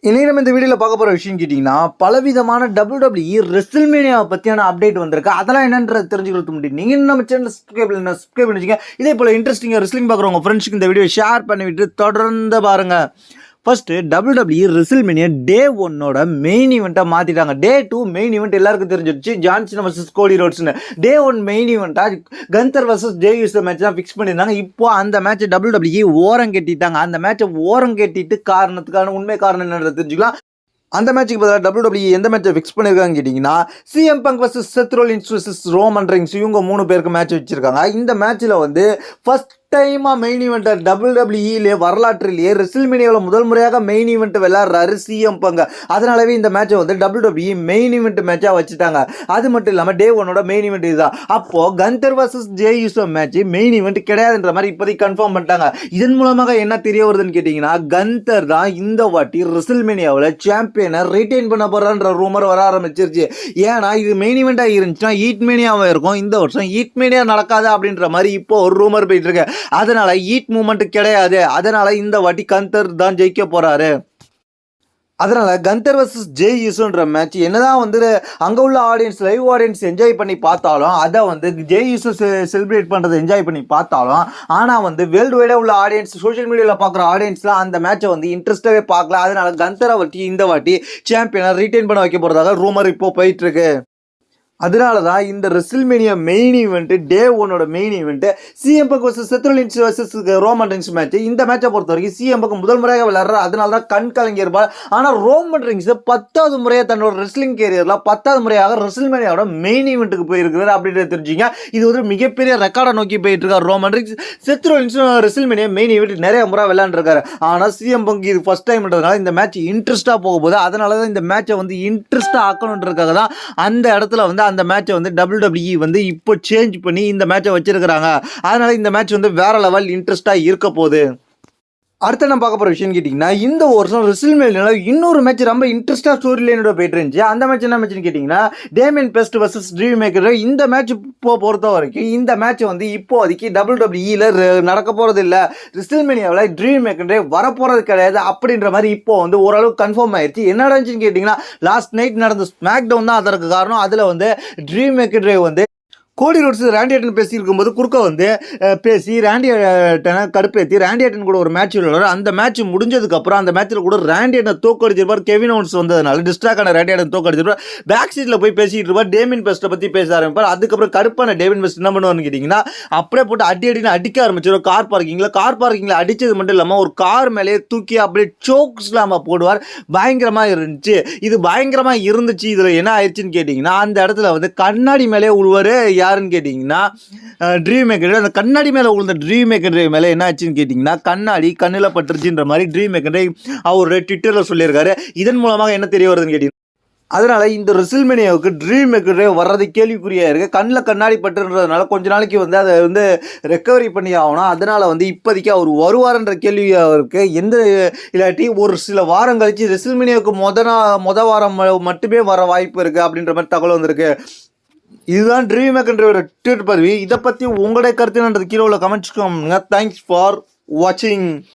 இன்னைக்கு நம்ம இந்த வீடியோவில் பார்க்க போகிற விஷயம் கேட்டிங்கன்னா பலவிதமான WWE ரெஸ்ல்மேனியா பற்றியான அப்டேட் வந்திருக்கு. அதெல்லாம் என்னன்றது தெரிஞ்சுக்கிறது முடியும். நீங்கள் நம்ம சேனல் சப்ஸ்கிரைப் பண்ணிச்சிங்க. இதே போல் இன்ட்ரெஸ்டிங்காக ரெஸ்லிங் பார்க்குறவங்க ஃப்ரெண்ட்ஸுக்கு இந்த வீடியோ ஷேர் பண்ணிவிட்டு தொடர்ந்து பாருங்கள். ஃபர்ஸ்ட் WWE ரெஸ்ல்மேனியா டே 1 மெயின் ஈவெண்ட்டை மாற்றிட்டாங்க. டே 2 மெயின் ஈவெண்ட் எல்லாருக்கும் தெரிஞ்சிருச்சு, ஜான் சீனா வர்சஸ் கோடி ரோட்ஸ்னு. டே 1 மெயின் ஈவெண்ட்டாக Gunther versus Jey Uso match தான் ஃபிக்ஸ் பண்ணியிருந்தாங்க. இப்போ அந்த மேட்ச்சை WWE ஓரம் கட்டிட்டாங்க. அந்த மேட்சை ஓரம் கட்டிட்டு காரணத்துக்கான உண்மை காரணம் என்னன்றது தெரிஞ்சுக்கலாம். அந்த மேட்சுக்கு பதிலாக WWE எந்த மேட்சை ஃபிக்ஸ் பண்ணியிருக்காங்கன்னு கேட்டிங்கன்னா CM Punk vs Seth Rollins vs Roman Reigns, இவங்க 3 பேருக்கு மேட்ச் வச்சுருக்காங்க. இந்த மேட்ச்சில் வந்து ஃபர்ஸ்ட் டைமாக மெயின் ஈவெண்ட்டை WWEலே வரலாற்றிலேயே ரெஸ்ல்மேனியாவில் முதல் முறையாக மெயின் ஈவெண்ட் விளையாடுறாரு CM Punk. அதனாலவே இந்த மேட்சை வந்து WWE மெயின் ஈவெண்ட் மேட்சாக வச்சுட்டாங்க. அது மட்டும் இல்லாமல் டே 1 மெயின் ஈவெண்ட் இதுதான். அப்போது Gunther versus Jey Uso match main event கிடையாதுன்ற மாதிரி இப்போதைக்கு கன்ஃபார்ம் பண்ணிட்டாங்க. இதன் மூலமாக என்ன தெரிய வருதுன்னு கேட்டிங்கன்னா கந்தர் தான் இந்த வாட்டி ரெஸ்ல்மேனியாவில் சாம்பியனை ரிட்டைன் பண்ண போகிறான்ற ரூமர் வர ஆரம்பிச்சிருச்சு. ஏன்னா இது மெயின் ஈவெண்ட்டாக இருந்துச்சுன்னா ஈட்மேனியாவாக இருக்கும். இந்த வருஷம் ஈட்மேனியா நடக்காது அப்படின்ற மாதிரி இப்போ ஒரு ரூமர் போயிட்டு இருக்கு. அதனால ஈட் மூமெண்ட் கிடையாது. அதனால இந்த வாட்டி கந்தர் தான் ஜெயிக்க போறாரு. அதனால கந்தர் வர்சஸ் ஜே யூசோன்ற மேட்ச் என்னதான் வந்து அங்கே உள்ள ஆடியன்ஸ் லைவ் ஆடியன்ஸ் என்ஜாய் பண்ணி பார்த்தாலும், அதை வந்து ஜே யூசோ செலிப்ரேட் பண்ணுறதை என்ஜாய் பண்ணி பார்த்தாலும், ஆனால் வந்து வேர்ல்டு வைடாக உள்ள ஆடியன்ஸ் சோஷியல் மீடியாவில் பார்க்குற ஆடியன்ஸ்லாம் அந்த மேட்சை வந்து இன்ட்ரெஸ்டாகவே பார்க்கல. அதனால கந்தரை வாட்டி இந்த வாட்டி சாம்பியனை ரிட்டைன் பண்ண வைக்க போகிறதாக ரூமர் இப்போ போயிட்டு இருக்கு. அதனால தான் இந்த ரெஸ்ல்மேனியா மெயின் ஈவெண்ட் டே 1 main event CM Punk vs Seth Rollins vs Roman Reigns match. இந்த மேட்சை பொறுத்த வரைக்கும் CM Punk முதல் முறையாக விளையாடுறாரு. அதனால தான் கண் கலங்கி இருப்பார். ஆனால் ரோமன் ரிங்ஸ் 10வது முறையாக தன்னோட ரெஸ்லிங் கேரியரில் 10வது முறையாக ரெஸ்ல்மேனியாவோட மெயின் ஈவெண்ட்டுக்கு போயிருக்கிறார் அப்படின்றத தெரிஞ்சுங்க. இது ஒரு மிகப்பெரிய ரெக்கார்டை நோக்கி போயிட்டு இருக்காரு Roman Reigns. Seth Rollins WrestleMania main event நிறைய முறை விளையாண்டுருக்காரு. ஆனால் CM Punk இது ஃபர்ஸ்ட் டைம்ன்றதுனால இந்த மேட்ச் இன்ட்ரெஸ்டாக போக போகுது. அதனால தான் இந்த மேட்சை வந்து இன்ட்ரெஸ்டாக ஆக்கணுன்றதுக்காக தான் அந்த இடத்துல வந்து அந்த மேட்சை வந்து WWE வந்து இப்போ சேஞ்ச் பண்ணி இந்த மேட்சை வச்சிருக்கிறாங்க. அதனால இந்த மேட்ச் வந்து வேற லெவல் இன்ட்ரெஸ்டாக இருக்க போகுது. அடுத்த நம்ம பார்க்க போகிற விஷயம் கேட்டிங்கன்னா இந்த வருஷம் ரெஸ்ல்மேனியாவில் இன்னொரு மேட்ச் ரொம்ப இன்ட்ரெஸ்டாக ஸ்டோரி லைனோட போயிட்டு இருந்துச்சு. அந்த மேட்ச் என்ன மேட்ச்னு கேட்டிங்கன்னா Damian best versus dream maker. இந்த மேட்ச் இப்போ பொறுத்த வரைக்கும் இந்த மேட்ச் வந்து இப்போதைக்கு WWEல நடக்க போகிறது இல்லை. ரெஸ்ல்மேனியாவில் ட்ரீம் மேக்கரே வரப்போகிறது கிடையாது அப்படின்ற மாதிரி இப்போ வந்து ஓரளவுக்கு கன்ஃபார்ம் ஆயிடுச்சு. என்ன நடந்துச்சுன்னு கேட்டிங்கன்னா லாஸ்ட் நைட் நடந்த ஸ்மாக் டவுன் தான் அதற்கு காரணம். அதில் வந்து ட்ரீம் மேக்கர் வந்து கோடி ரோட்ஸ் ராண்டி ஆட்டன் பேசியிருக்கும்போது குறுக்க வந்து பேசி ராண்டி ஆட்டனை கடுப்பேற்றி ராண்டி ஆட்டன் கூட ஒரு மேட்ச் விளையாடுறாரு. அந்த மேட்ச் முடிஞ்சதுக்கப்புறம் அந்த மேட்ச்சில் கூட ராண்டி ஆட்டன் தோக்கடிச்சிருப்பார். கெவின் ஓவன்ஸ் வந்ததுனால டிஸ்ட்ராக்ட் ஆன ராண்டி ஆட்டன் தோக்கடிச்சிருப்பார். பேக் சீட்டில் போய் பேசிட்டு இருப்பார். டேமியன் பெஸ்ட்டை பற்றி பேச ஆரம்பிப்பார். அதுக்கப்புறம் கடுப்பான டேமியன் பெஸ்ட் என்ன பண்ணுவார்னு கேட்டிங்கன்னா அப்படியே போட்டு அடின்னு அடிக்க ஆரம்பிச்சிடும். கார் பார்க்கிங்கில் அடித்தது மட்டும் இல்லாமல் ஒரு கார் மேலேயே தூக்கி அப்படியே சோக் ஸ்லாமாக போடுவார். பயங்கரமாக இருந்துச்சு. இது பயங்கரமாக இருந்துச்சு. இதில் என்ன ஆயிடுச்சுன்னு கேட்டிங்கன்னா அந்த இடத்துல வந்து கண்ணாடி மேலே உழுவார். யாருன்னு கேட்டிங்கன்னா ட்ரீம் மேக்கர். அந்த கண்ணாடி மேலே உள்ள ட்ரீம் மேக்கர் மேலே என்ன ஆச்சுன்னு கேட்டிங்கன்னா கண்ணாடி கண்ணில் பட்டுருச்சுன்ற மாதிரி ட்ரீம் மேக்கர் அவர் ட்விட்டரில் சொல்லியிருக்காரு. இதன் மூலமாக என்ன தெரிய வருதுன்னு கேட்டிங்கன்னா அதனால் இந்த ரெஸ்ல்மேனியாவுக்கு ட்ரீம் மேக்கர் வர்றது கேள்விக்குறியாக இருக்குது. கண்ணில் கண்ணாடி பட்டுன்றதுனால கொஞ்ச நாளைக்கு வந்து அதை வந்து ரெக்கவரி பண்ணி ஆகணும். அதனால் வந்து இப்போதைக்கு அவர் வருவார்ன்ற கேள்வியாக இருக்குது. எந்த இல்லாட்டி ஒரு சில வாரம் கழித்து ரெஸ்ல்மேனியாவுக்கு மொத வாரம் மட்டுமே வர வாய்ப்பு இருக்குது அப்படின்ற மாதிரி தகவல் வந்திருக்கு. இதுதான் ட்ரீம் மேக்கர் ட்வீட் பதிவு. இதை பற்றி உங்களுடைய கருத்து என்னன்றது கீழே உள்ள கமெண்ட்ஸ். தேங்க்ஸ் ஃபார் வாட்சிங்.